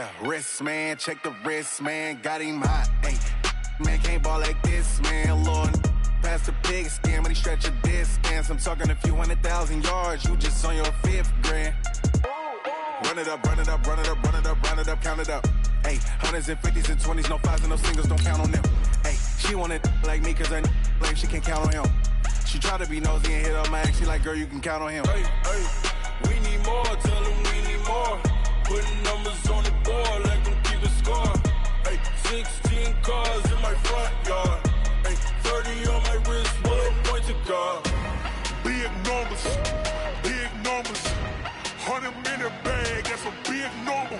Yeah, wrist, man, check the wrist, man, got him hot. Hey, man, can't ball like this, man, Lord. Past the pig skin, when he stretch a distance. I'm talking a few 100,000 yards, you just on your 5th grand. Run it up, run it up, run it up, run it up, run it up, count it up. Hey, hundreds and 50s and 20s, no 5s and no singles, don't count on them. Hey, she want it like me, cause her blame, she can't count on him. She try to be nosy and hit up my ex, she like, girl, you can count on him. Hey, hey, we need more, tell them we need more. Putting numbers on the board, like them keep a score. Hey, 16 cars in my front yard. Hey, 30 on my wrist, one point to guard. Big numbers, 100-minute bag, that's a big number.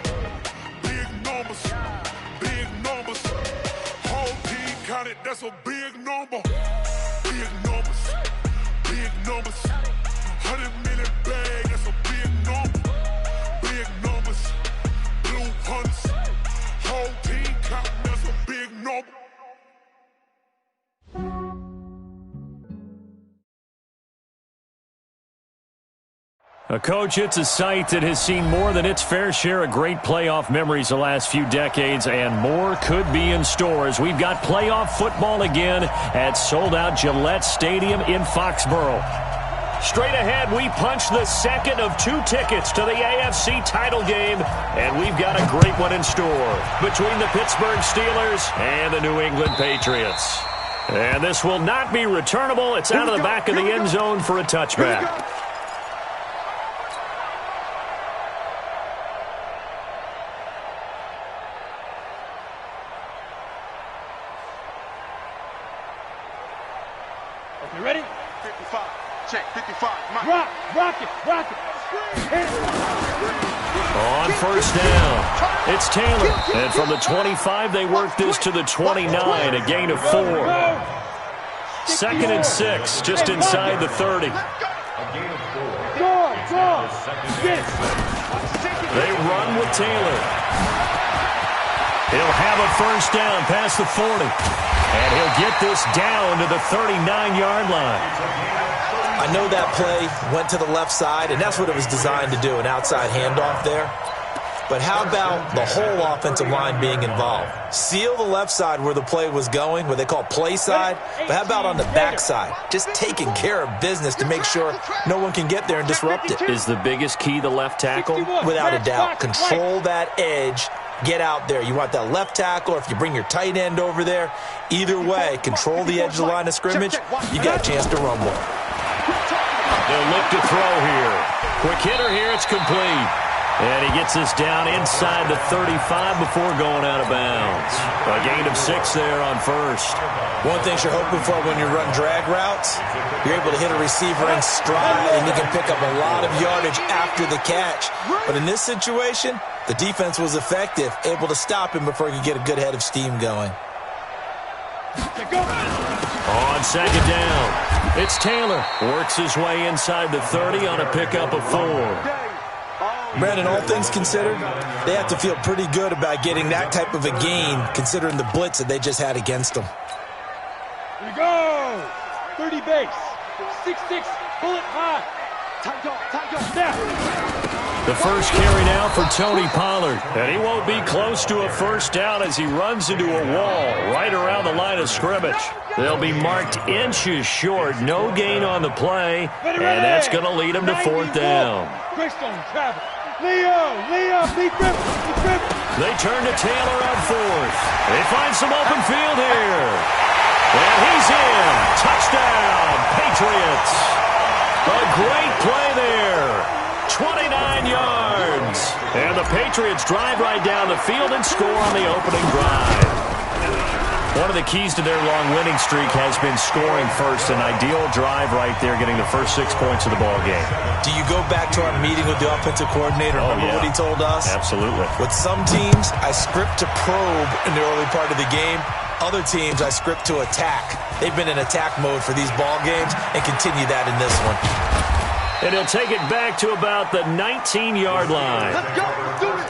Big numbers, whole team counted, that's a big number. Big numbers, 100-minute bag, that's a big number. Big numbers, blue hunts, whole team counting, that's a big number. A coach, it's a site that has seen more than its fair share of great playoff memories the last few decades, and more could be in store as we've got playoff football again at sold-out Gillette Stadium in Foxborough. Straight ahead, we punch the second of 2 tickets to the AFC title game, and we've got a great one in store between the Pittsburgh Steelers and the New England Patriots. And this will not be returnable. It's out of the back of the end zone for a touchback. You ready? 55, check, 55. Rock it. On first down, it's Taylor. And from the 25, they work this to the 29, a gain of 4. 2nd and 6, just inside the 30. They run with Taylor. He'll have a first down past the 40. And he'll get this down to the 39-yard line. I know that play went to the left side, and that's what it was designed to do, an outside handoff there. But how about the whole offensive line being involved? Seal the left side where the play was going, what they call play side, but how about on the back side? Just taking care of business to make sure no one can get there and disrupt it. Is the biggest key the left tackle? Without a doubt. Control that edge. Get out there. You want that left tackle, or if you bring your tight end over there, either way, control the edge of the line of scrimmage, you got a chance to rumble. They'll look to throw here. Quick hitter here, it's complete. And he gets this down inside the 35 before going out of bounds. A gain of 6 there on first. One thing you're hoping for when you run drag routes, you're able to hit a receiver in stride, and you can pick up a lot of yardage after the catch. But in this situation, the defense was effective, able to stop him before he could get a good head of steam going. On second down, it's Taylor. Works his way inside the 30 on a pickup of 4. Brandon, all things considered, they have to feel pretty good about getting that type of a gain, considering the blitz that they just had against them. Here we go. 30 base. 6'6", bullet high. Time go. Now. The first carry now for Tony Pollard. And he won't be close to a first down as he runs into a wall right around the line of scrimmage. They'll be marked inches short. No gain on the play. And that's going to lead him to 4th down. Greystone travel. Leo, be grip. They turn to Taylor on 4th. They find some open field here. And he's in. Touchdown, Patriots. A great play there. 29 yards. And the Patriots drive right down the field and score on the opening drive. One of the keys to their long winning streak has been scoring first. An ideal drive right there, getting the first 6 points of the ball game. Do you go back to our meeting with the offensive coordinator? Remember what he told us? Absolutely. With some teams, I script to probe in the early part of the game. Other teams, I script to attack. They've been in attack mode for these ball games and continue that in this one. And he'll take it back to about the 19-yard line. Let's go. Do it.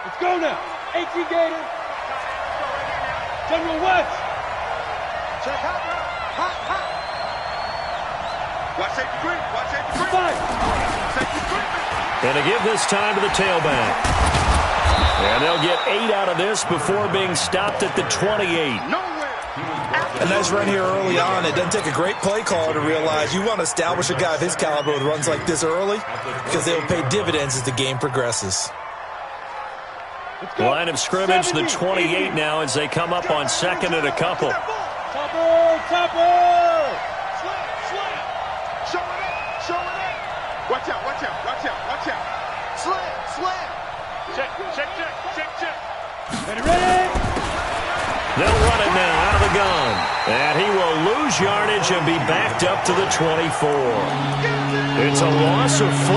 Let's go now. 18 Gator. General West. Check out. Hot. And to give this time to the tailback. And they'll get 8 out of this before being stopped at the 28. A nice run here early on. It doesn't take a great play caller to realize you want to establish a guy of his caliber with runs like this early because they will pay dividends as the game progresses. Line of scrimmage, the 28 now as they come up on second and a couple. Topper! Show it up. Watch out. Slam. Check. Ready? They'll run it now out of the gun. And he will lose yardage and be backed up to the 24. It's a loss of 4.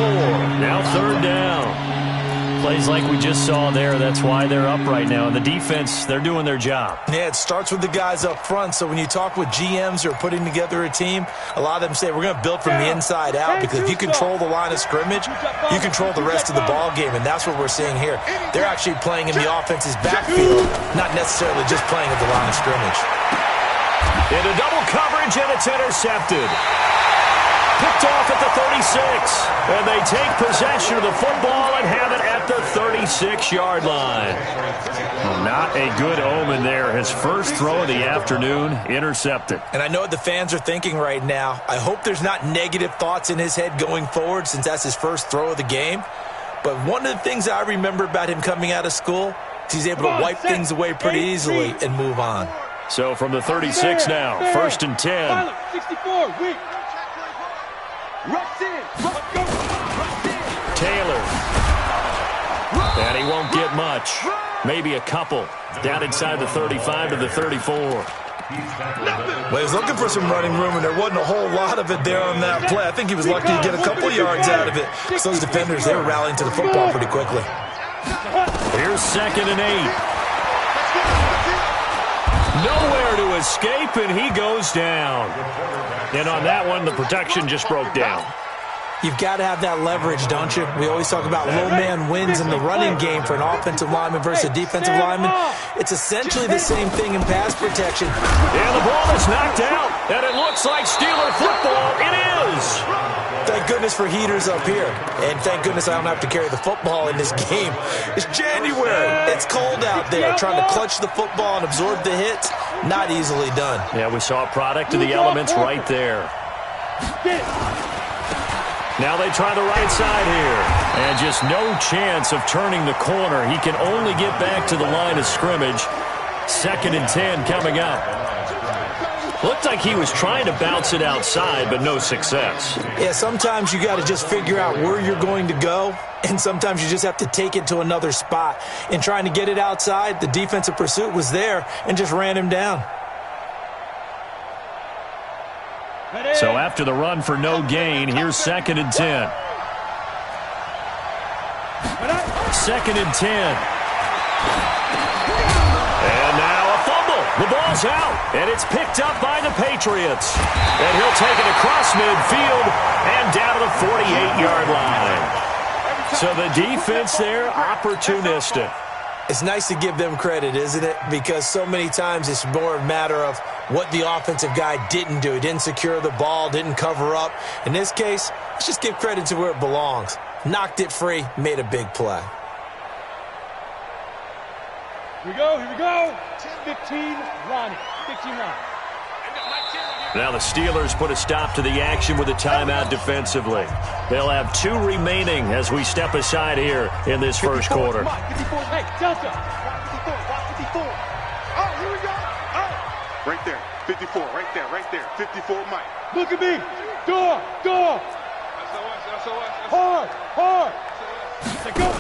Now third down. Plays like we just saw there. That's why they're up right now. And the defense, they're doing their job. Yeah, it starts with the guys up front. So when you talk with GMs who are putting together a team, a lot of them say we're going to build from the inside out because if you control the line of scrimmage, you control the rest of the ball game, and that's what we're seeing here. They're actually playing in the offense's backfield, not necessarily just playing at the line of scrimmage. Into double coverage, and it's intercepted. Picked off at the 36, and they take possession of the football and have it at the 36-yard line. Well, not a good omen there. His first throw of the afternoon, intercepted. And I know what the fans are thinking right now. I hope there's not negative thoughts in his head going forward since that's his first throw of the game. But one of the things I remember about him coming out of school is he's able to wipe things away pretty easily and move on. So from the 36 now, first and 10. 64, weak. Taylor. And he won't get much. Maybe a couple. Down inside the 35 to the 34. Well, he was looking for some running room, and there wasn't a whole lot of it there on that play. I think he was lucky to get a couple yards out of it. Because those defenders, they were rallying to the football pretty quickly. Here's second and 8. Nowhere to escape, and he goes down. And on that one, the protection just broke down. You've got to have that leverage, don't you? We always talk about low man wins in the running game for an offensive lineman versus a defensive lineman. It's essentially the same thing in pass protection. And the ball is knocked out, and it looks like Steeler football. It is. Thank goodness for heaters up here. And thank goodness I don't have to carry the football in this game. It's January. It's cold out there. Trying to clutch the football and absorb the hits, not easily done. Yeah, we saw a product of the elements right there. Now they try the right side here. And just no chance of turning the corner. He can only get back to the line of scrimmage. Second and 10 coming up. Looked like he was trying to bounce it outside, but no success. Yeah, sometimes you got to just figure out where you're going to go, and sometimes you just have to take it to another spot. In trying to get it outside, the defensive pursuit was there and just ran him down. So after the run for no gain, here's second and 10. Second and 10. And now a fumble. The ball's out, and it's picked up by the Patriots. And he'll take it across midfield and down to the 48-yard line. So the defense there, opportunistic. It's nice to give them credit, isn't it? Because so many times it's more a matter of what the offensive guy didn't do. He didn't secure the ball, didn't cover up. In this case, let's just give credit to where it belongs. Knocked it free, made a big play. Here we go. 15, Ronnie. 15, Ronnie. Now the Steelers put a stop to the action with a timeout defensively. They'll have 2 remaining as we step aside here in this first quarter. Hey, Delta. 54. Oh, here we go. Oh. Right there. 54. Right there. 54, Mike. Look at me. Door. Hard. Let's go.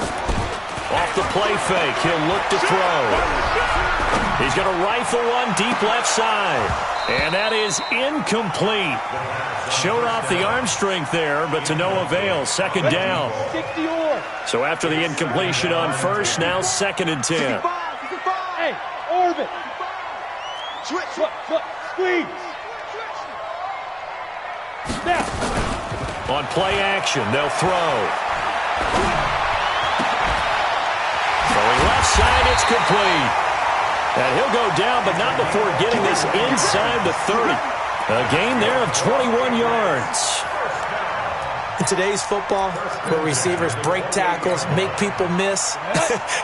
Off the play fake, he'll look to throw. He's going to rifle one deep left side. And that is incomplete. Showed off the arm strength there, but to no avail. Second down. So after the incompletion on first, now second and 10. Hey, orbit. Switch. Squeeze. Now. On play action, they'll throw. Throwing left side, it's complete. And he'll go down, but not before getting this inside the 30. A gain there of 21 yards. In today's football, where receivers break tackles, make people miss,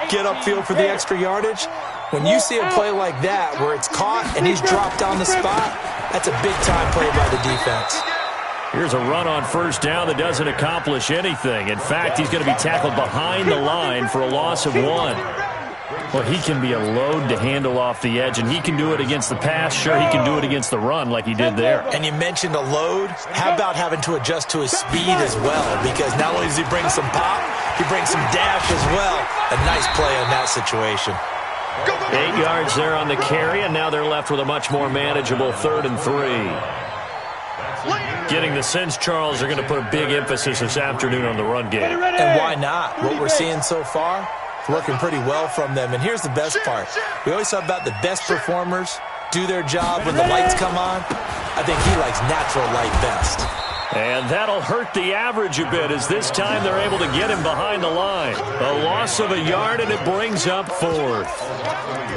get upfield for the extra yardage, when you see a play like that where it's caught and he's dropped on the spot, that's a big-time play by the defense. Here's a run on first down that doesn't accomplish anything. In fact, he's going to be tackled behind the line for a loss of 1. Well, he can be a load to handle off the edge, and he can do it against the pass. Sure, he can do it against the run like he did there. And you mentioned a load. How about having to adjust to his speed as well? Because not only does he bring some pop, he brings some dash as well. A nice play on that situation. 8 yards there on the carry, and now they're left with a much more manageable 3rd and 3. Getting the sense, Charles, they're going to put a big emphasis this afternoon on the run game. And why not? What we're seeing so far, it's working pretty well from them. And here's the best part. We always talk about the best performers do their job when the lights come on. I think he likes natural light best. And that'll hurt the average a bit, as this time they're able to get him behind the line. A loss of a yard, and it brings up 4th.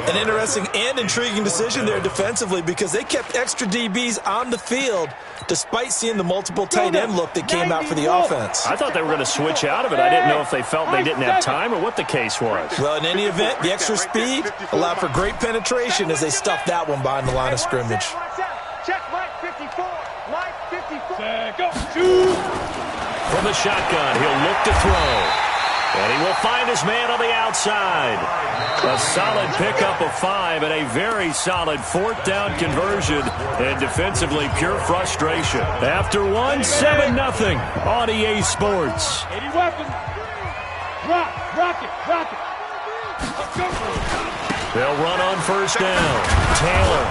An interesting and intriguing decision there defensively, because they kept extra DBs on the field despite seeing the multiple tight end look that came out for the offense. I thought they were going to switch out of it. I didn't know if they felt they didn't have time or what the case was. Well, in any event, the extra speed allowed for great penetration as they stuffed that one behind the line of scrimmage. Check Mike 54. Mike 54. Go. From the shotgun, he'll look to throw. And he will find his man on the outside. A solid pickup of 5 and a very solid 4th down conversion. And defensively, pure frustration. After 1, 7-0 on EA Sports. 80 weapons. Rock it. They'll run on first down. Taylor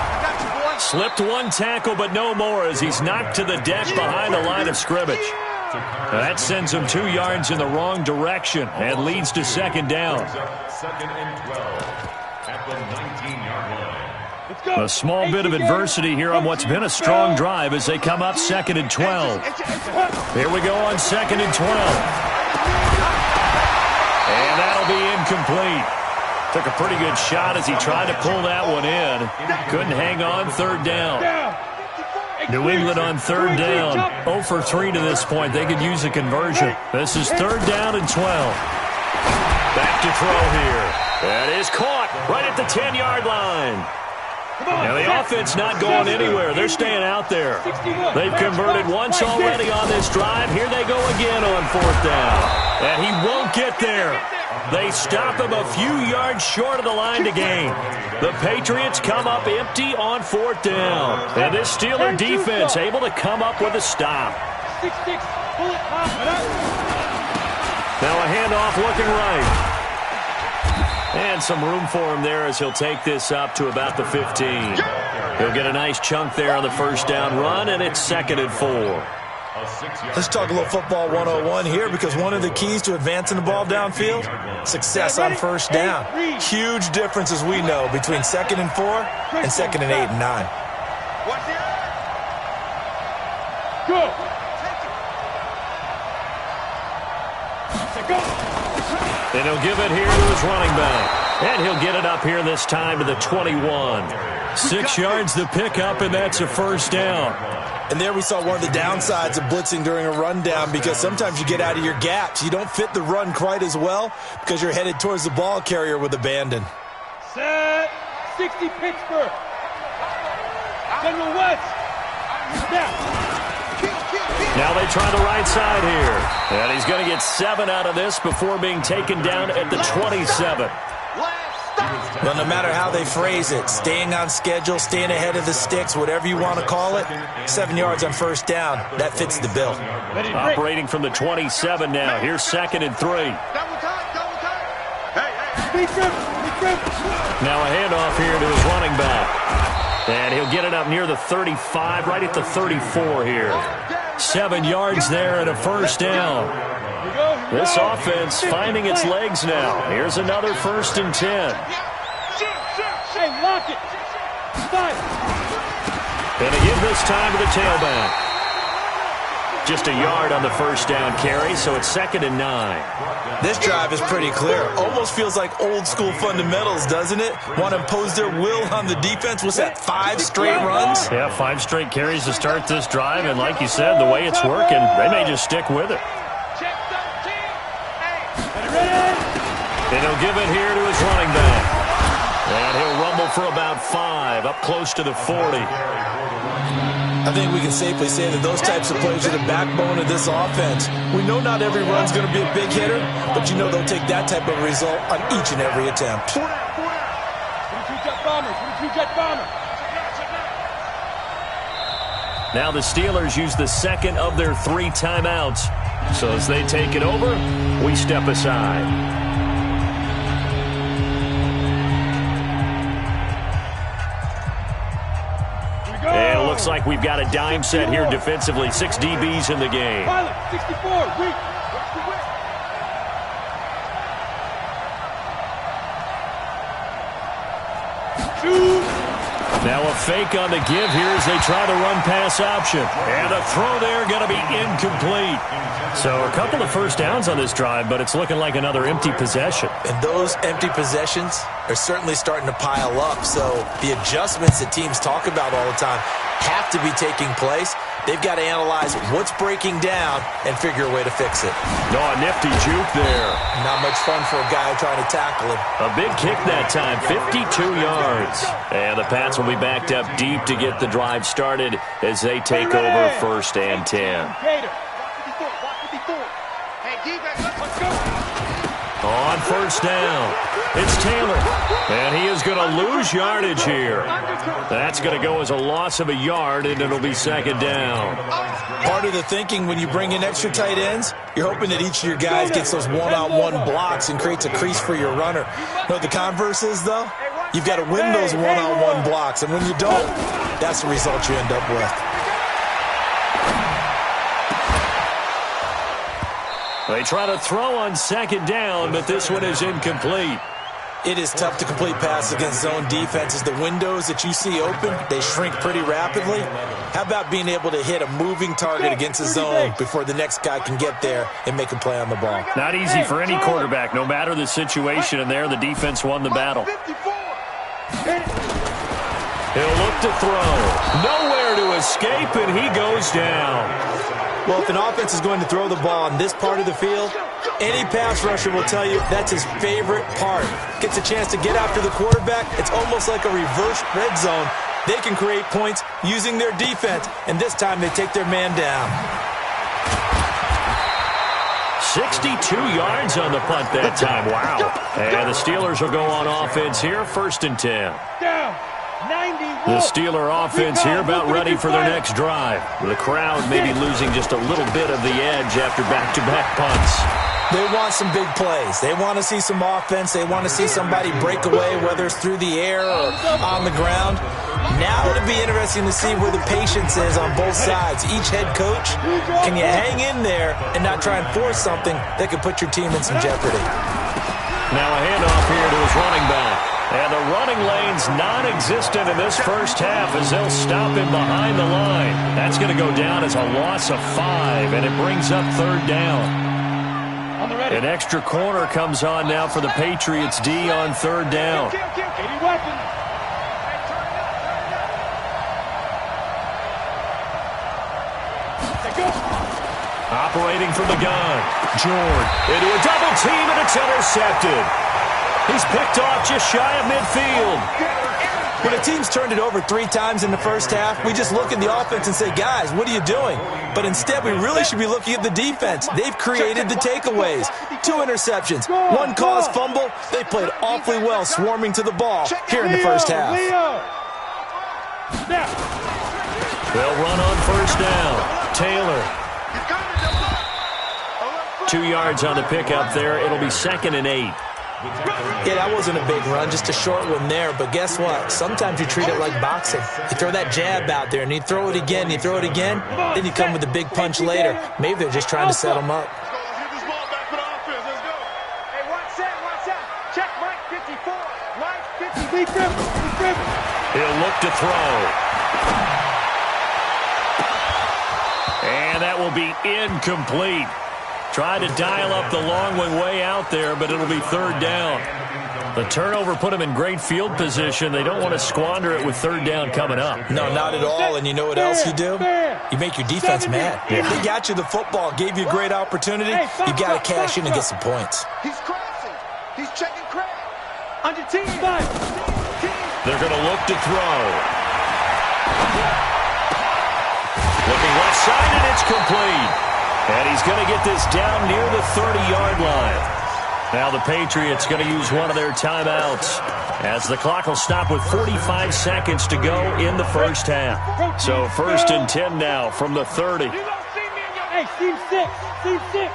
slipped one tackle, but no more, as he's knocked to the deck behind the line of scrimmage. That sends him 2 yards in the wrong direction and leads to 2nd down. A small bit of adversity here on what's been a strong drive as they come up 2nd and 12. Here we go on 2nd and 12. And that'll be incomplete. Took a pretty good shot as he tried to pull that one in. Couldn't hang on 3rd down. New England on 3rd down. 0 for 3 to this point. They could use a conversion. This is 3rd down and 12. Back to throw here. That is caught right at the 10-yard line. Now the offense not going anywhere. They're staying out there. They've converted once already on this drive. Here they go again on 4th down. And he won't get there. They stop him a few yards short of the line to gain. The Patriots come up empty on 4th down. And this Steeler defense able to come up with a stop. Now a handoff looking right. And some room for him there as he'll take this up to about the 15. He'll get a nice chunk there on the first down run, and it's 2nd and 4. Let's talk a little football 101 here, because one of the keys to advancing the ball downfield, success on first down. Huge difference, as we know, between 2nd and 4 and 2nd and 8 and 9. Go. And he'll give it here to his running back. And he'll get it up here this time to the 21. 6 yards to pick up, and that's a first down. And there we saw one of the downsides of blitzing during a rundown, because sometimes you get out of your gaps. You don't fit the run quite as well because you're headed towards the ball carrier with abandon. Set. 60 Pittsburgh. General West. Now they try the right side here. And he's going to get 7 out of this before being taken down at the 27. Well, no matter how they phrase it, staying on schedule, staying ahead of the sticks, whatever you want to call it, 7 yards on first down, that fits the bill. Operating from the 27 now. Here's 2nd and 3. Now a handoff here to his running back. And he'll get it up near the 35, right at the 34 here. 7 yards there and a first down. This offense finding its legs now. Here's another 1st and 10. Hey, lock it. And a give this time to the tailback. Just a yard on the first down carry, so it's 2nd and 9. This drive is pretty clear. Almost feels like old school fundamentals, doesn't it? Want to impose their will on the defense. What's that, 5 straight runs? Yeah, 5 straight carries to start this drive, and like you said, the way it's working, they may just stick with it. And he'll give it here to his running back. And he'll rumble for about 5, up close to the 40. I think we can safely say that those types of plays are the backbone of this offense. We know not every run's going to be a big hitter, but you know they'll take that type of result on each and every attempt. Now the Steelers use the second of their 3 timeouts. So as they take it over, we step aside. And it looks like we've got a dime set here defensively. 6 DBs in the game. 64, weak. Now a fake on the give here as they try to run pass option. And a throw there going to be incomplete. So a couple of first downs on this drive, but it's looking like another empty possession. And those empty possessions are certainly starting to pile up. So the adjustments that teams talk about all the time have to be taking place. They've got to analyze what's breaking down and figure a way to fix it. Oh, a nifty juke there. Not much fun for a guy trying to tackle him. A big kick that time, 52 yards. And the Pats will be backed up deep to get the drive started as they take over 1st and 10. On 1st down, it's Taylor. And he is going to lose yardage here. That's going to go as a loss of a yard, and it'll be 2nd down. Part of the thinking when you bring in extra tight ends, you're hoping that each of your guys gets those one-on-one blocks and creates a crease for your runner. You know what the converse is, though? You've got to win those one-on-one blocks, and when you don't, that's the result you end up with. They try to throw on 2nd down, but this one is incomplete. It is tough to complete passes against zone defenses. The windows that you see open, they shrink pretty rapidly. How about being able to hit a moving target against a zone before the next guy can get there and make a play on the ball? Not easy for any quarterback, no matter the situation, and there the defense won the battle. He'll look to throw. Nowhere to escape, and he goes down. Well, if an offense is going to throw the ball in this part of the field, any pass rusher will tell you that's his favorite part. Gets a chance to get after the quarterback. It's almost like a reverse red zone. They can create points using their defense, and this time they take their man down. 62 yards on the punt that time. Wow. And the Steelers will go on offense here, 1st and 10. The Steeler offense here about ready for their next drive. The crowd may be losing just a little bit of the edge after back-to-back punts. They want some big plays. They want to see some offense. They want to see somebody break away, whether it's through the air or on the ground. Now it'll be interesting to see where the patience is on both sides. Each head coach, can you hang in there and not try and force something that could put your team in some jeopardy? Now a handoff here to his running back. And the running lane's non-existent in this first half as they'll stop him behind the line. That's going to go down as a loss of 5, and it brings up 3rd down. An extra corner comes on now for the Patriots D on 3rd down. Operating from the gun. Jordan into a double team, and it's intercepted. He's picked off just shy of midfield. When a team's turned it over 3 times in the first half, we just look at the offense and say, guys, what are you doing? But instead, we really should be looking at the defense. They've created the takeaways. 2 interceptions, 1 caused fumble. They played awfully well swarming to the ball here in the first half. They'll run on 1st down. Taylor. 2 yards on the pickup there. It'll be 2nd and 8. Yeah, that wasn't a big run, just a short one there. But guess what? Sometimes you treat it like boxing. You throw that jab out there, and you throw it again, you throw it again, then you come with a big punch later. Maybe they're just trying to set them up. He'll look to throw. And that will be incomplete. Tried to dial up the long one way out there, but it'll be third down. The turnover put them in great field position. They don't want to squander it with third down coming up. No, not at all. And you know what else you do? You make your defense mad. Yeah. They got you the football, gave you a great opportunity. You got to cash in and get some points. He's crashing. He's checking crash. On your team. They're going to look to throw. Looking left side, and it's complete. And he's going to get this down near the 30-yard line. Now the Patriots going to use one of their timeouts as the clock will stop with 45 seconds to go in the first half. So 1st and 10 now from the 30. Hey, team 6. Team 6.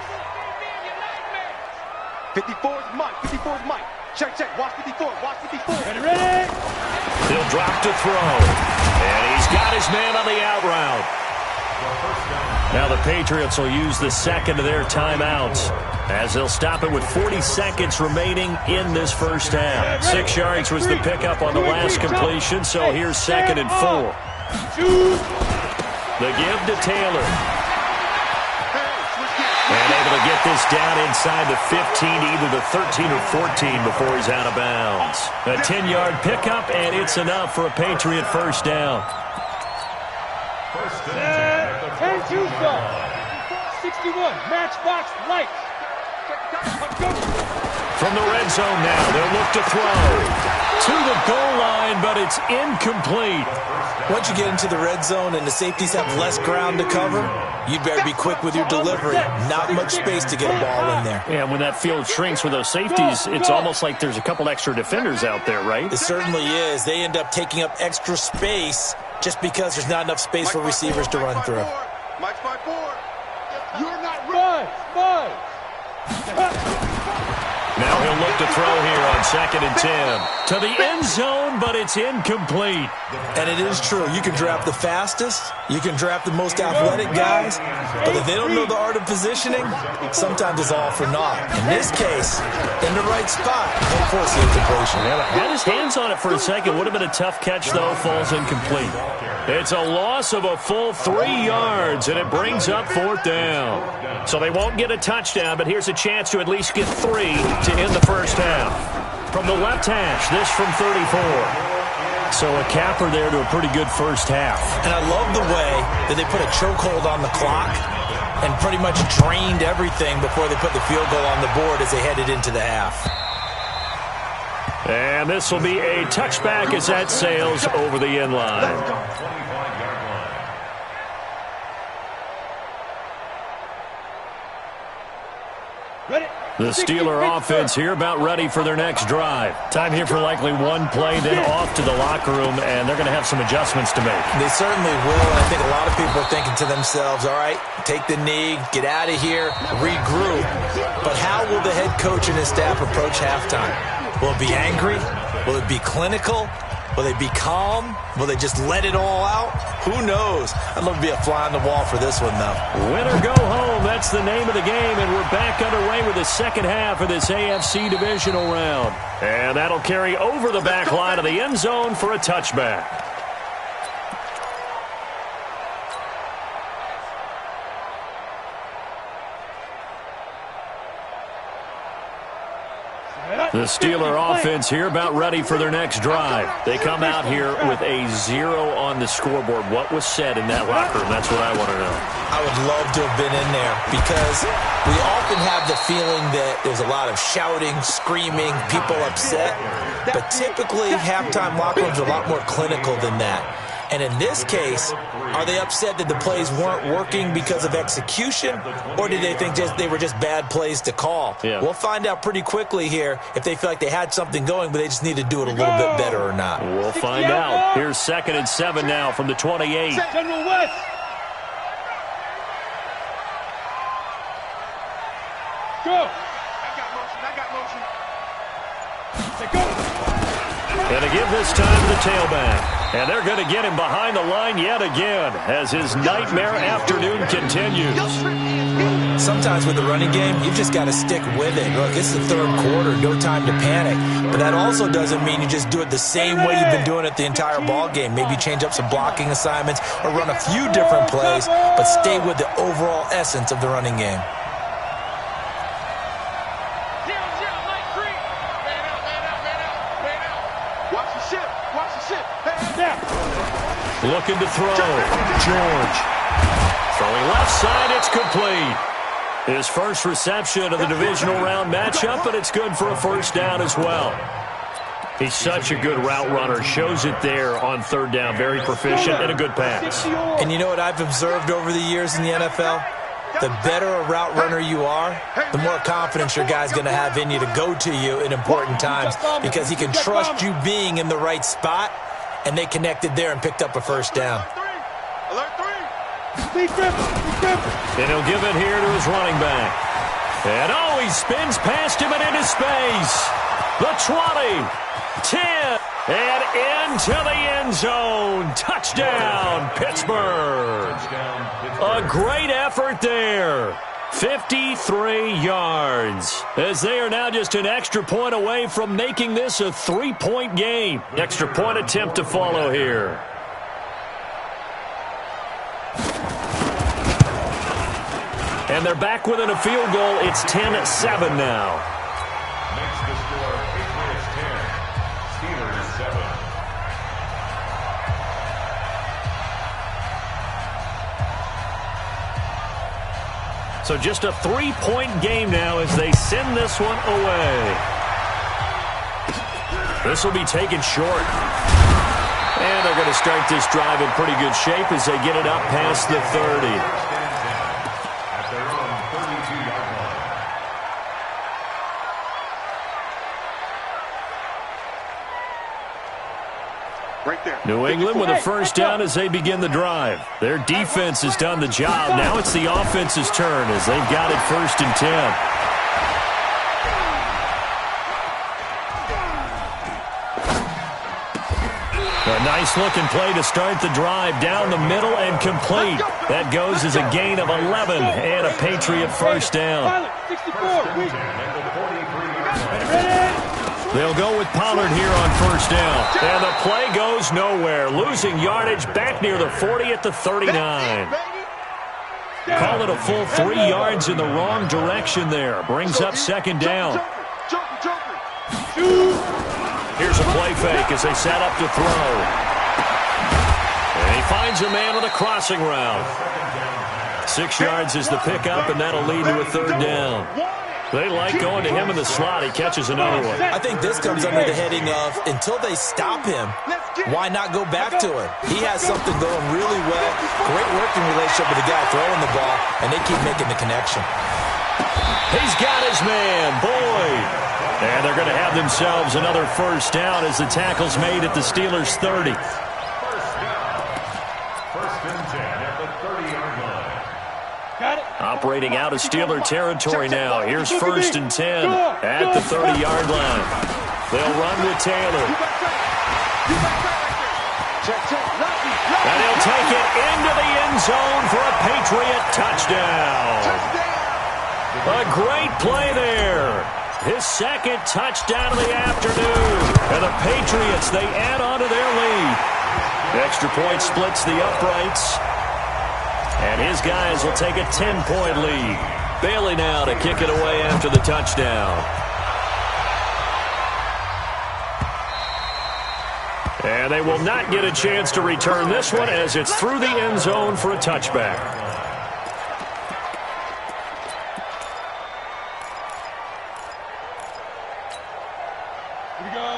54's Mike. 54's Mike. Check, check. Watch 54. Watch 54. Ready? He'll drop to throw. And he's got his man on the out route. Now the Patriots will use the second of their timeouts as they'll stop it with 40 seconds remaining in this first half. 6 yards was the pickup on the last completion, so here's 2nd and 4. The give to Taylor. And able to get this down inside the 15, either the 13 or 14 before he's out of bounds. A 10-yard pickup, and it's enough for a Patriot first down. And 2 zone. 61. Matchbox light. From the red zone now, they'll look to throw. To the goal line, but it's incomplete. Once you get into the red zone and the safeties have less ground to cover, you'd better be quick with your delivery. Not much space to get a ball in there. Yeah, when that field shrinks with those safeties, it's almost like there's a couple extra defenders out there, right? It certainly is. They end up taking up extra space just because there's not enough space for receivers to run through. Mike's my 4. You're not Five. Now he'll look to throw here on 2nd and 10. To the end zone, but it's incomplete. And it is true. You can draft the fastest. You can draft the most athletic guys. But if they don't know the art of positioning, sometimes it's all for naught. In this case, in the right spot, don't force the incompletion. Had his hands on it for a second. Would have been a tough catch, though. Falls incomplete. It's a loss of a full 3 yards, and it brings up 4th down. So they won't get a touchdown, but here's a chance to at least get 3 to end the first half. From the left hash, this from 34. So a capper there to a pretty good first half. And I love the way that they put a chokehold on the clock and pretty much drained everything before they put the field goal on the board as they headed into the half. And this will be a touchback as that sails over the end line. The Steeler offense here about ready for their next drive. Time here for likely one play, then off to the locker room, and they're going to have some adjustments to make. They certainly will, and I think a lot of people are thinking to themselves, all right, take the knee, get out of here, regroup. But how will the head coach and his staff approach halftime? Will it be angry? Will it be clinical? Will they be calm? Will they just let it all out? Who knows? I'd love to be a fly on the wall for this one, though. Win or go home, that's the name of the game, and we're back underway with the second half of this AFC divisional round. And that'll carry over the back line of the end zone for a touchback. The Steeler offense here about ready for their next drive. They come out here with a 0 on the scoreboard. What was said in that locker room? That's what I want to know. I would love to have been in there because we often have the feeling that there's a lot of shouting, screaming, people upset. But typically, halftime locker rooms are a lot more clinical than that. And in this case, are they upset that the plays weren't working because of execution, or did they think they were just bad plays to call? Yeah. We'll find out pretty quickly here if they feel like they had something going, but they just need to do it a little bit better or not. We'll find out. Here's 2nd and 7 now from the 28. General West. Go. I got motion. Go. And to give this time to the tailback. And they're going to get him behind the line yet again as his nightmare afternoon continues. sometimes with the running game, you've just got to stick with it. Look, it's the third quarter, no time to panic. But that also doesn't mean you just do it the same way you've been doing it the entire ball game. Maybe change up some blocking assignments or run a few different plays, but stay with the overall essence of the running game. Looking to throw. George. Throwing left side, it's complete. His first reception of the divisional round matchup, but it's good for a first down as well. He's such a good route runner. Shows it there on third down. Very proficient and a good pass. And you know what I've observed over the years in the NFL? The better a route runner you are, the more confidence your guy's going to have in you to go to you in important times because he can trust you being in the right spot, and they connected there and picked up a first down. And he'll give it here to his running back. And he spins past him and into space. The 20, 10, and into the end zone. Touchdown, Pittsburgh. A great effort there. 53 yards, as they are now just an extra point away from making this a three-point game. Extra point attempt to follow here. And they're back within a field goal. It's 10-7 now. Makes the score Patriots 10, Steelers 7. So just a three-point game now as they send this one away. This will be taken short. And they're going to start this drive in pretty good shape as they get it up past the 30. New England with a first down as they begin the drive. Their defense has done the job. Now it's the offense's turn as they've got it 1st and 10. A nice-looking play to start the drive down the middle and complete. That goes as a gain of 11 and a Patriot first down. They'll go with Pollard here on first down. And the play goes nowhere. Losing yardage back near the 40 at the 39. Call it a full 3 yards in the wrong direction there. Brings up second down. Here's a play fake as they set up to throw. And he finds a man on the crossing route. 6 yards is the pickup, and that'll lead to a third down. They like going to him in the slot. He catches another one. I think this comes under the heading of, until they stop him, why not go back to it? He has something going really well. Great working relationship with the guy throwing the ball, and they keep making the connection. He's got his man, Boyd. And they're going to have themselves another first down as the tackle's made at the Steelers' 30. First and 10 at the 30-yard line. Operating out of Steeler territory now. Here's 1st and 10 at the 30-yard line. They'll run with Taylor. And he'll take it into the end zone for a Patriot touchdown. A great play there. His second touchdown of the afternoon. And the Patriots, they add on to their lead. Extra point splits the uprights. And his guys will take a 10-point lead. Bailey now to kick it away after the touchdown. And they will not get a chance to return this one as it's through the end zone for a touchback.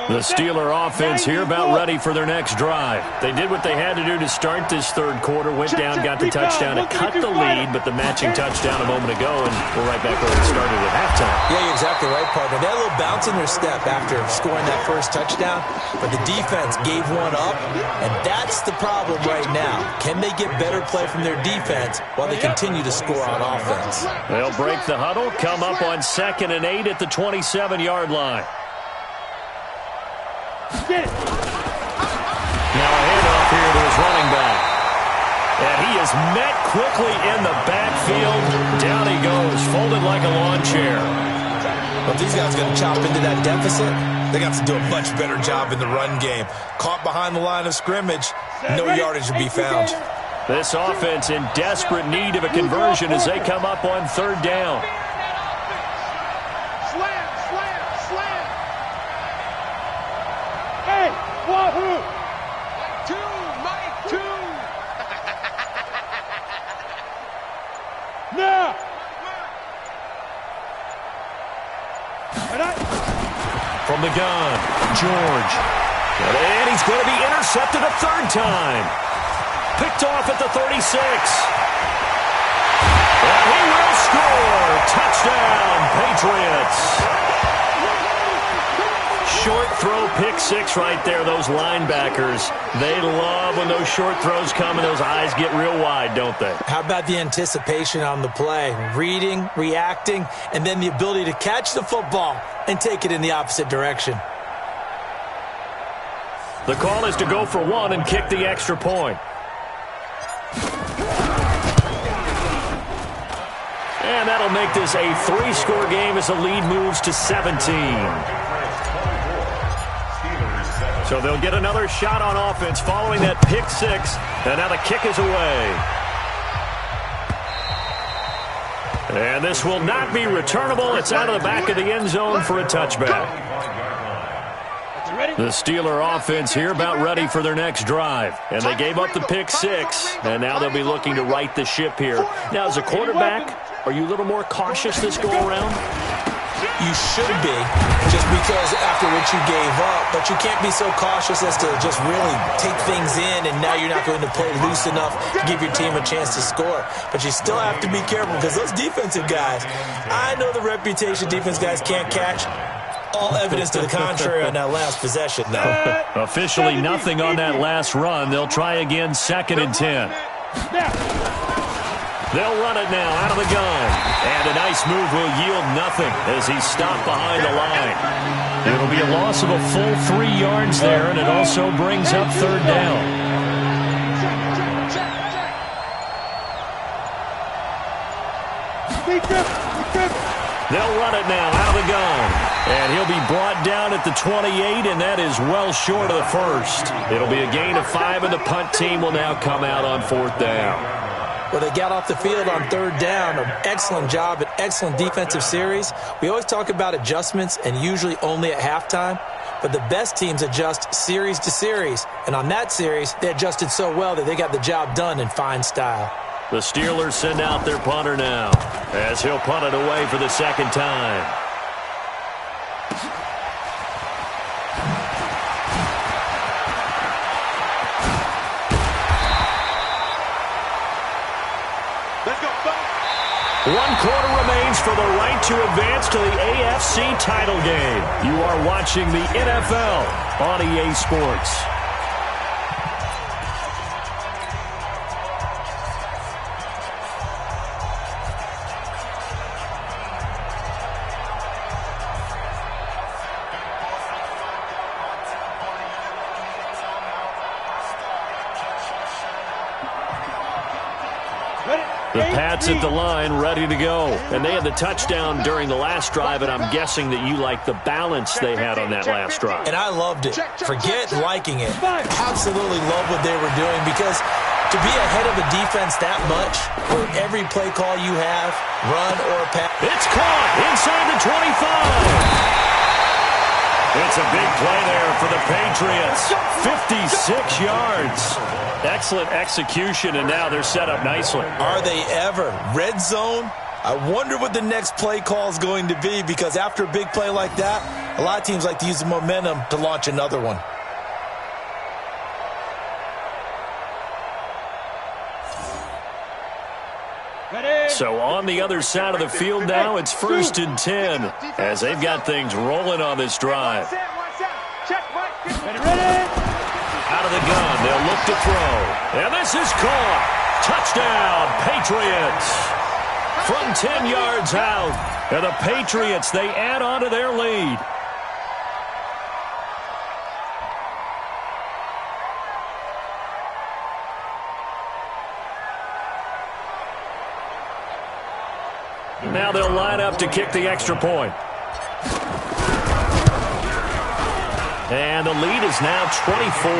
The Steeler offense here about ready for their next drive. They did what they had to do to start this third quarter, went down, got the touchdown to cut the lead, but the matching touchdown a moment ago, and we're right back where we started at halftime. Yeah, you're exactly right, partner. They had a little bounce in their step after scoring that first touchdown, but the defense gave one up, and that's the problem right now. Can they get better play from their defense while they continue to score on offense? They'll break the huddle, come up on 2nd and 8 at the 27-yard line. Now a handoff here to his running back. And he is met quickly in the backfield. Down he goes, folded like a lawn chair. Well, if these guys are going to chop into that deficit, they got to do a much better job in the run game. Caught behind the line of scrimmage, no yardage to be found. This offense in desperate need of a conversion as they come up on third down. Slam, slam, slam. Hey, wahoo! Mike two. Now. From the gun, George. And he's going to be intercepted a third time. Picked off at the 36. And he will score. Touchdown, Patriots. Short throw, pick six right there, those linebackers. They love when those short throws come and those eyes get real wide, don't they? How about the anticipation on the play? Reading, reacting, and then the ability to catch the football and take it in the opposite direction. The call is to go for one and kick the extra point. And that'll make this a 3-score game as the lead moves to 17. So they'll get another shot on offense following that pick six. And now the kick is away. And this will not be returnable. It's out of the back of the end zone for a touchback. The Steeler offense here about ready for their next drive. And they gave up the pick six. And now they'll be looking to right the ship here. Now, as a quarterback, are you a little more cautious this go-around? You should be, just because after what you gave up. But you can't be so cautious as to just really take things in, and now you're not going to play loose enough to give your team a chance to score. But you still have to be careful because those defensive guys, I know the reputation defense guys can't catch. All evidence to the contrary on that last possession, though. Officially nothing on that last run. They'll try again, 2nd and 10. They'll run it now out of the gun. And a nice move will yield nothing as he's stopped behind the line. It'll be a loss of a full 3 yards there, and it also brings up third down. They'll run it now out of the gun. And he'll be brought down at the 28, and that is well short of the first. It'll be a gain of 5, and the punt team will now come out on 4th down. Well, they got off the field on 3rd down. An excellent job, an excellent defensive series. We always talk about adjustments and usually only at halftime. But the best teams adjust series to series. And on that series, they adjusted so well that they got the job done in fine style. The Steelers send out their punter now as he'll punt it away for the 2nd time. One quarter remains for the right to advance to the AFC title game. You are watching the NFL on EA Sports. The Pats at the line, ready to go. And they had the touchdown during the last drive, and I'm guessing that you like the balance they had on that last drive. And I loved it. Forget liking it. Absolutely love what they were doing, because to be ahead of a defense that much, where every play call you have, run or pass. It's caught inside the 25. It's a big play there for the Patriots. 56 yards. Excellent execution, and now they're set up nicely. Are they ever? Red zone? I wonder what the next play call is going to be, because after a big play like that, a lot of teams like to use the momentum to launch another one. So on the other side of the field now, it's 1st and 10 as they've got things rolling on this drive. Out of the gun, they'll look to throw. And this is caught. Touchdown, Patriots. From 10 yards out. And the Patriots, they add on to their lead. Now they'll line up to kick the extra point. And the lead is now 24.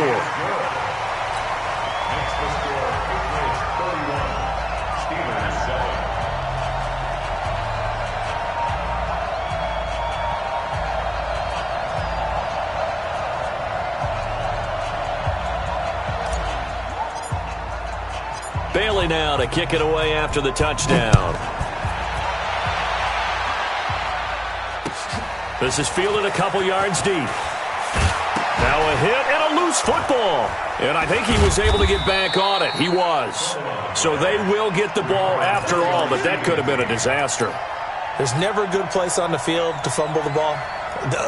Next to score, Patriots 31, Steelers 7. Bailey now to kick it away after the touchdown. This is fielded a couple yards deep. Now a hit and a loose football. And I think he was able to get back on it. He was. So they will get the ball after all, but that could have been a disaster. There's never a good place on the field to fumble the ball.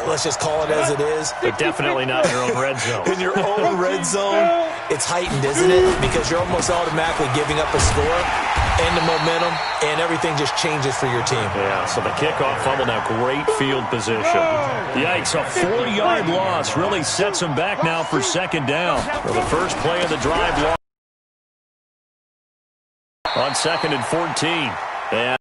Let's just call it as it is. But definitely not in your own red zone. In your own red zone, it's heightened, isn't it? Because you're almost automatically giving up a score and the momentum, and everything just changes for your team. Yeah, so the kickoff fumble now, great field position. Yikes, a 4-yard loss really sets them back now for second down. For the first play of the drive on 2nd and 14. And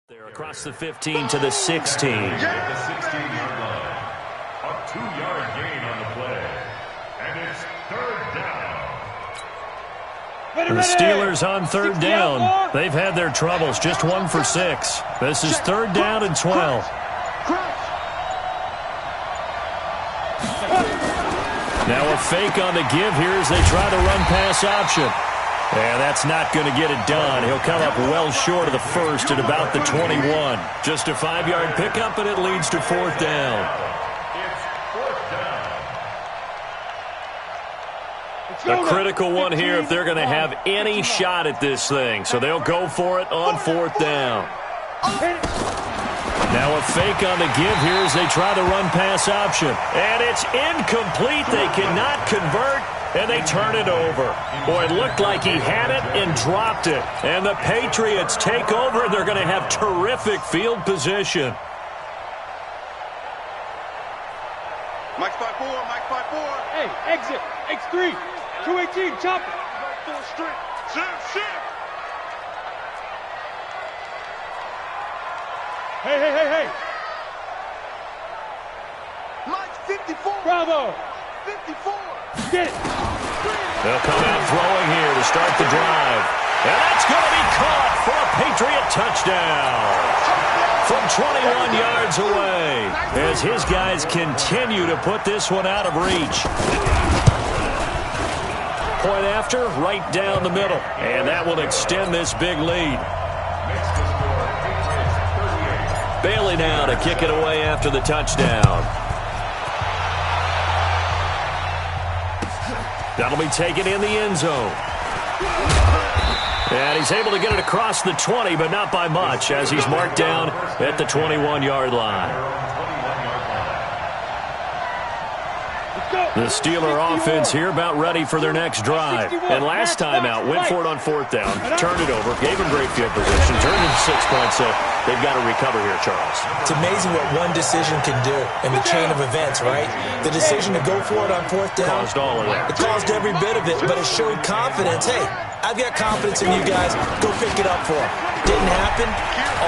they're across the 15 to the 16. At the 16-yard line. A 2-yard gain on the play. And it's 3rd down. The Steelers on 3rd down. They've had their troubles, just 1 for 6. This is 3rd down and 12. Now a fake on the give here as they try to run pass option. And that's not going to get it done. He'll come up well short of the first at about the 21. Just a 5-yard pickup, and it leads to 4th down. It's 4th down. A critical one here if they're going to have any shot at this thing. So they'll go for it on 4th down. Now a fake on the give here as they try to run pass option. And it's incomplete. They cannot convert. And they turn it over. Boy, it looked like he had it and dropped it. And the Patriots take over, and they're going to have terrific field position. Mike's 5-4, Mike's 5-4. Hey, exit. X3. 218, chop it. Full strength. Shift. Hey. Mike's 54. Bravo. 54. Get it. They'll come out throwing here to start the drive. And that's going to be caught for a Patriot touchdown from 21 yards away as his guys continue to put this one out of reach. Point after, right down the middle. And that will extend this big lead. Next to score, Patriots 38. Bailey now to kick it away after the touchdown. That'll be taken in the end zone. And he's able to get it across the 20, but not by much, as he's marked down at the 21-yard line. The Steeler offense here about ready for their next drive. And last time out, went for it on 4th down, turned it over, gave him great field position, turned it to 6 points, so they've got to recover here, Charles. It's amazing what one decision can do in the chain of events, right? The decision to go for it on 4th down. Caused all of that. It caused every bit of it, but it showed confidence. Hey, I've got confidence in you guys. Go pick it up for them. Didn't happen.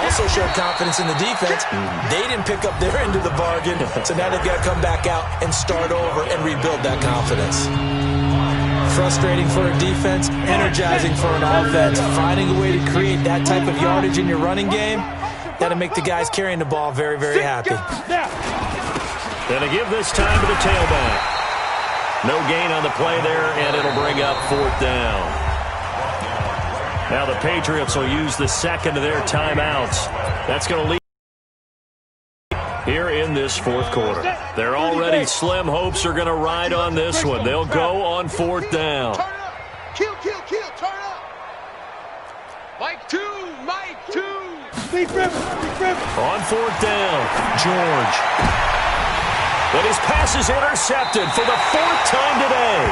Also showed confidence in the defense. They didn't pick up their end of the bargain, so now they've got to come back out and start over and rebuild that confidence. Frustrating for a defense, energizing for an offense. Finding a way to create that type of yardage in your running game, that'll make the guys carrying the ball very, very happy. Going to give this time to the tailback. No gain on the play there, and it'll bring up 4th down. Now the Patriots will use the second of their timeouts. That's going to lead here in this 4th quarter. They're already slim hopes are going to ride on this one. They'll go on 4th down. Turn up. Kill. Turn up. Mike 2. On fourth down, George. But his pass is intercepted for the fourth time today.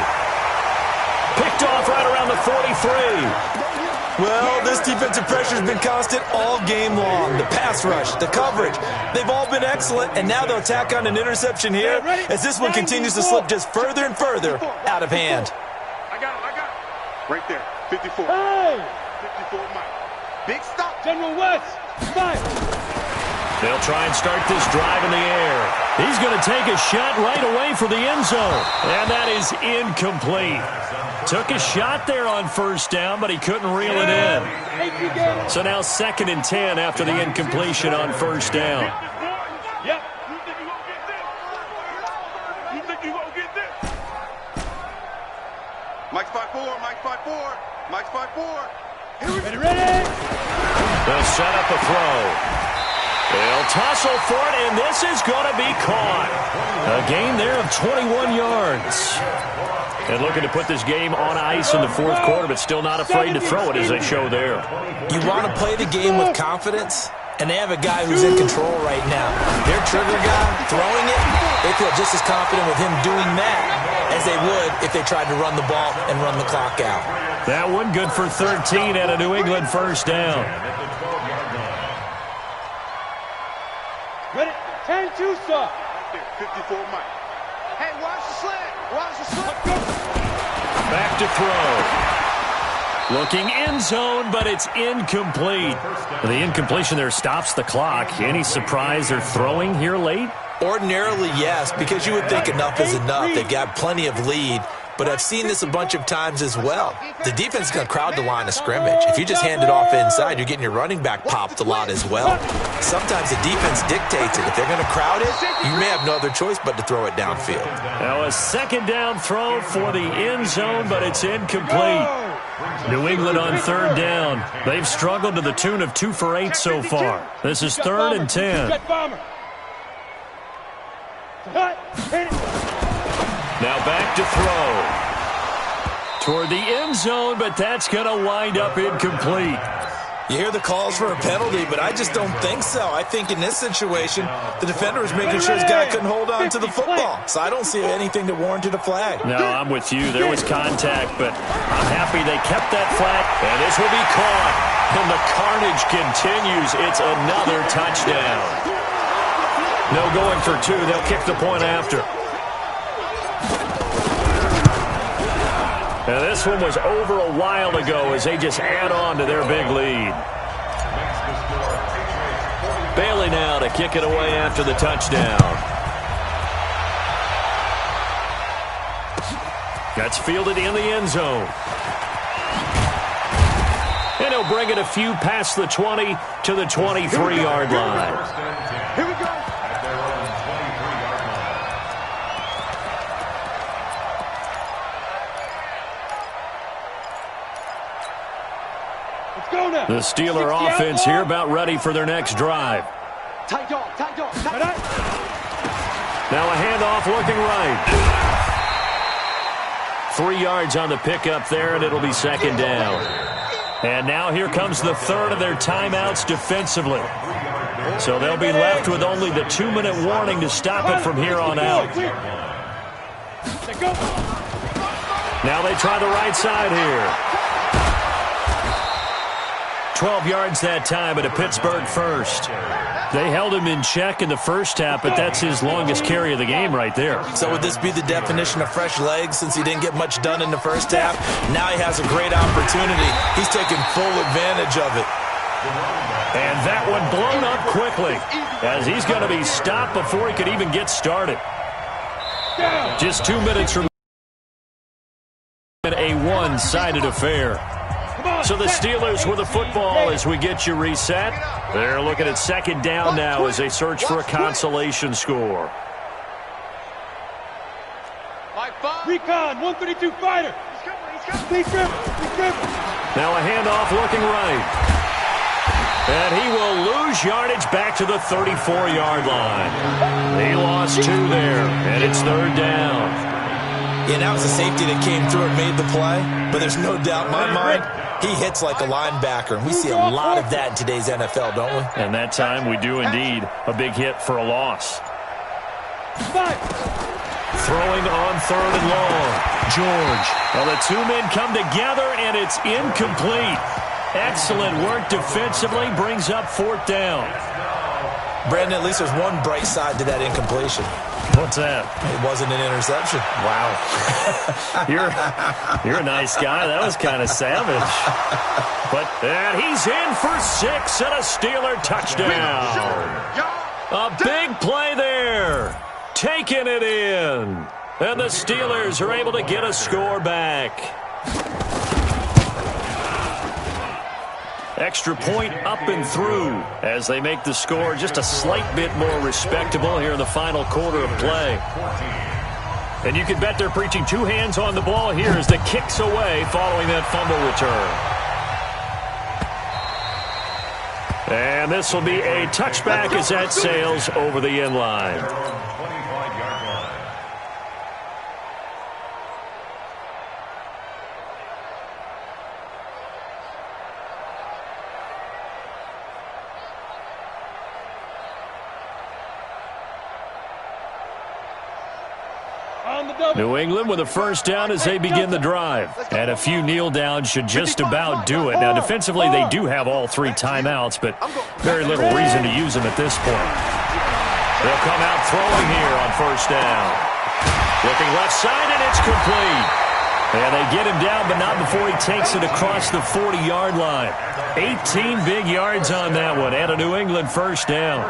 Picked off right around the 43. Well, this defensive pressure has been constant all game long. The pass rush, the coverage, they've all been excellent, and now they'll tack on an interception here as this one continues to slip just further and further out of hand. I got it. Right there, 54. Hey! 54, Mike. Big stop. General West, fire. They'll try and start this drive in the air. He's going to take a shot right away for the end zone, and that is incomplete. Took a shot there on first down, but he couldn't reel it in. So now 2nd and 10 after the incompletion on first down. Yep. You think you gonna get this? Mike's 5'4", Mike's 5'4", Mike's 5'4". Ready? They'll set up a throw. They'll tussle for it, and this is going to be caught. A gain there of 21 yards. And looking to put this game on ice in the fourth quarter, but still not afraid to throw it as they show there. You want to play the game with confidence, and they have a guy who's in control right now. Their trigger guy throwing it, they feel just as confident with him doing that as they would if they tried to run the ball and run the clock out. That one good for 13 and a New England first down. Ready? 10-2, sir. 54, Mike. Hey, watch the slant. Watch the slant. Back to throw. Looking end zone, but it's incomplete. The incompletion there stops the clock. Any surprise they're throwing here late? Ordinarily, yes, because you would think enough is enough. They've got plenty of lead, but I've seen this a bunch of times as well. The defense is going to crowd the line of scrimmage. If you just hand it off inside, you're getting your running back popped a lot as well. Sometimes the defense dictates it. If they're going to crowd it, you may have no other choice but to throw it downfield. Now a 2nd down throw for the end zone, but it's incomplete. New England on 3rd down. They've struggled to the tune of 2 for 8 so far. This is 3rd and 10. Now back to throw. Toward the end zone, but that's going to wind up incomplete. You hear the calls for a penalty, but I just don't think so. I think in this situation, the defender was making sure his guy couldn't hold on to the football. So I don't see anything that warranted a flag. No, I'm with you. There was contact, but I'm happy they kept that flag. And this will be caught. And the carnage continues. It's another touchdown. No going for 2. They'll kick the point after. And this one was over a while ago as they just add on to their big lead. Bailey now to kick it away after the touchdown. That's fielded in the end zone. And he'll bring it a few past the 20 to the 23-yard line. Here we go. The Steeler offense here about ready for their next drive. Tight dog, tight dog, tight dog. Now a handoff looking right. 3 yards on the pickup there, and it'll be 2nd down. And now here comes the 3rd of their timeouts defensively. So they'll be left with only the 2-minute warning to stop it from here on out. Now they try the right side here. 12 yards that time, but a Pittsburgh first. They held him in check in the first half, but that's his longest carry of the game right there. So would this be the definition of fresh legs since he didn't get much done in the first half? Now he has a great opportunity. He's taking full advantage of it. And that one blown up quickly as he's going to be stopped before he could even get started. Just 2 minutes from a one-sided affair. So the Steelers with the football as we get you reset. They're looking at 2nd down now as they search for a consolation score. Recon, 132 fighter. Now a handoff looking right. And he will lose yardage back to the 34-yard line. He lost 2 there, and it's 3rd down. Yeah, that was a safety that came through and made the play, but there's no doubt in my mind, he hits like a linebacker, and we see a lot of that in today's NFL, don't we? And that time we do indeed. A big hit for a loss. Throwing on 3rd and long. George. Well, the two men come together, and it's incomplete. Excellent work defensively. Brings up 4th down. Brandon, at least there's one bright side to that incompletion. What's that? It wasn't an interception. Wow. You're a nice guy. That was kind of savage. And he's in for 6 and a Steeler touchdown. A big play there. Taking it in. And the Steelers are able to get a score back. Extra point up and through as they make the score just a slight bit more respectable here in the final quarter of play. And you can bet they're preaching 2 hands on the ball here as the kick's away following that fumble return. And this will be a touchback as that sails over the end line. New England with a first down as they begin the drive. And a few kneel downs should just about do it. Now, defensively, they do have all 3 timeouts, but very little reason to use them at this point. They'll come out throwing here on first down. Looking left side, and it's complete. And they get him down, but not before he takes it across the 40-yard line. 18 big yards on that one, and a New England first down.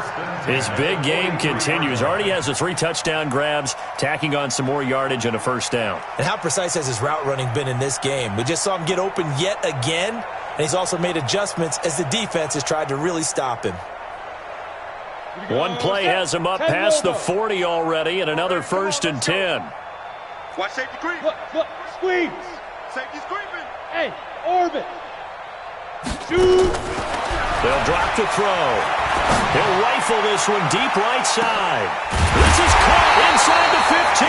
His big game continues. Already has the 3 touchdown grabs, tacking on some more yardage and a first down. And how precise has his route running been in this game? We just saw him get open yet again, and he's also made adjustments as the defense has tried to really stop him. One play has him up past the 40 already, and another 1st and 10. Watch safety creep. Look, squeeze. Safety's creeping. Hey, orbit. Shoot. They'll drop to throw. He'll rifle this one deep right side. This is caught inside the 15.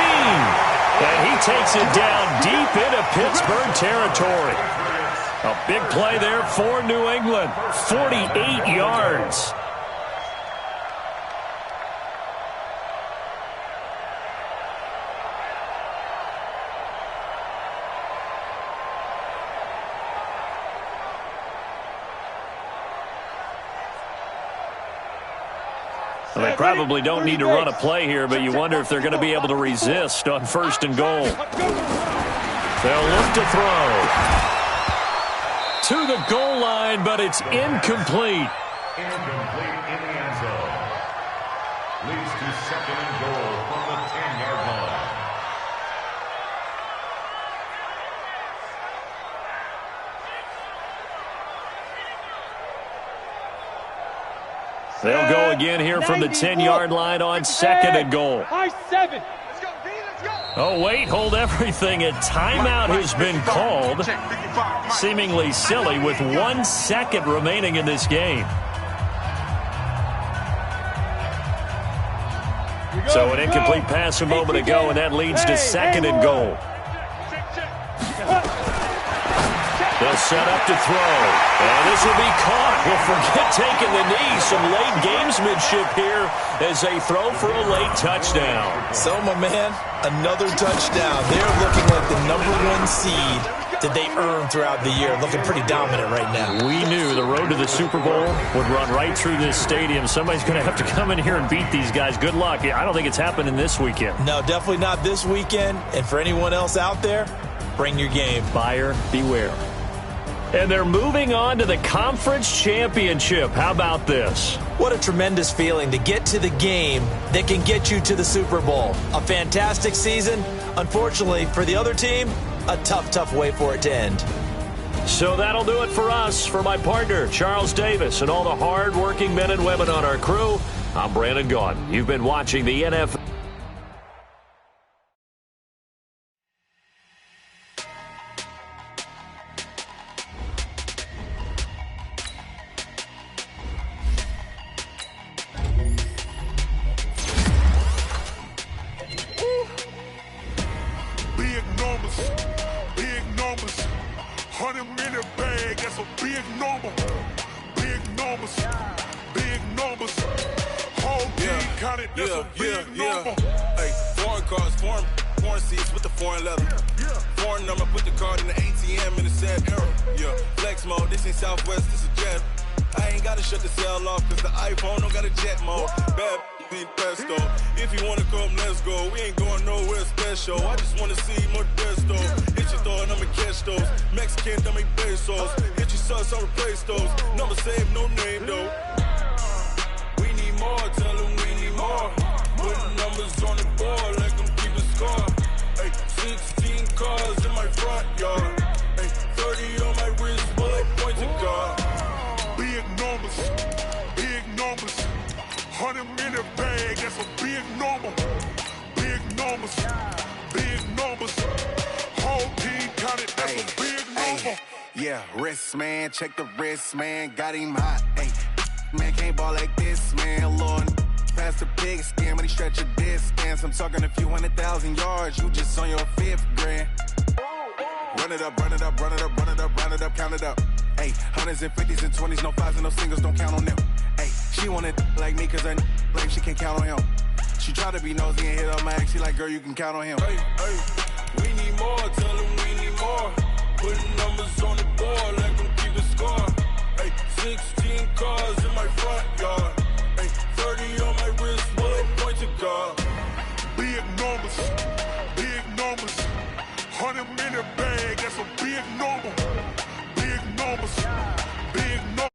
And he takes it down deep into Pittsburgh territory. A big play there for New England. 48 yards. Well, they probably don't need to run a play here, but you wonder if they're going to be able to resist on 1st and goal. They'll look to throw. To the goal line, but it's incomplete. Incomplete in the end zone. Leads to 2nd and goal from the 10-yard line. They'll go again here from the 10-yard line on 2nd and goal. High 7. Let's go, D. Let's go. Oh, wait, hold everything. A timeout has been called. Seemingly silly with 1 second remaining in this game. So an incomplete pass a moment ago, and that leads to 2nd and goal. They'll set up to throw. And this will be caught. Well, forget taking the knee. Some late gamesmanship here as they throw for a late touchdown. So, my man, another touchdown. They're looking like the #1 seed that they earned throughout the year. Looking pretty dominant right now. We knew the road to the Super Bowl would run right through this stadium. Somebody's going to have to come in here and beat these guys. Good luck. I don't think it's happening this weekend. No, definitely not this weekend. And for anyone else out there, bring your game. Buyer beware. And they're moving on to the conference championship. How about this? What a tremendous feeling to get to the game that can get you to the Super Bowl. A fantastic season. Unfortunately, for the other team, a tough way for it to end. So that'll do it for us. For my partner, Charles Davis, and all the hard-working men and women on our crew, I'm Brandon Gaudin. You've been watching the NFL. Big numbers. 100 minute bag, that's a big number. Big numbers, big numbers. Whole team counted, that's a big number. Hey, foreign cars, foreign seats with the foreign leather. Foreign number, put the card in the ATM in the sad era. Yeah, flex mode, this ain't Southwest, this is jet. I ain't gotta shut the cell off, cause the iPhone don't got a jet mode. Bad need pesto. If you wanna come, let's go. We ain't going nowhere special. I just wanna see more desto. Hit your thought, I'ma catch those. Mexican, don't make pesos. Hit your sus, I'll replace those. Number save, no name though. We need more, tell them we need more. Putting numbers on the board, like them keep a score. Hey, 16 cars in my front yard. Hey, 30 on my wrist, bullet points of God. Big numbers, big numbers. 100 minute bag, that's a big number. Big numbers, big numbers. Whole team counted, that's a big number. Yeah, wrist, man, check the wrist, man, got him hot. Ay, man, can't ball like this, man, Lord. Past the pig skin, when he stretch a distance. I'm talking a few 100,000 yards, you just on your 5th grand. Run it up, run it up, run it up, run it up, run it up, count it up. Ay, hundreds and 50s and 20s, no 5s and no singles, don't count on them. Ay, she wanted like me, cause her like she can't count on him. She tried to be nosy and hit up my ex, she like, girl, you can count on him. Hey, we need more, tell them we need more. Putting numbers on the board, like them keep a score. Hey, 16 cars in my front yard. Hey, 30 on my wrist, bullet point to God. Big numbers, big numbers. 100 minute bag, that's a big number. Big numbers, big numbers.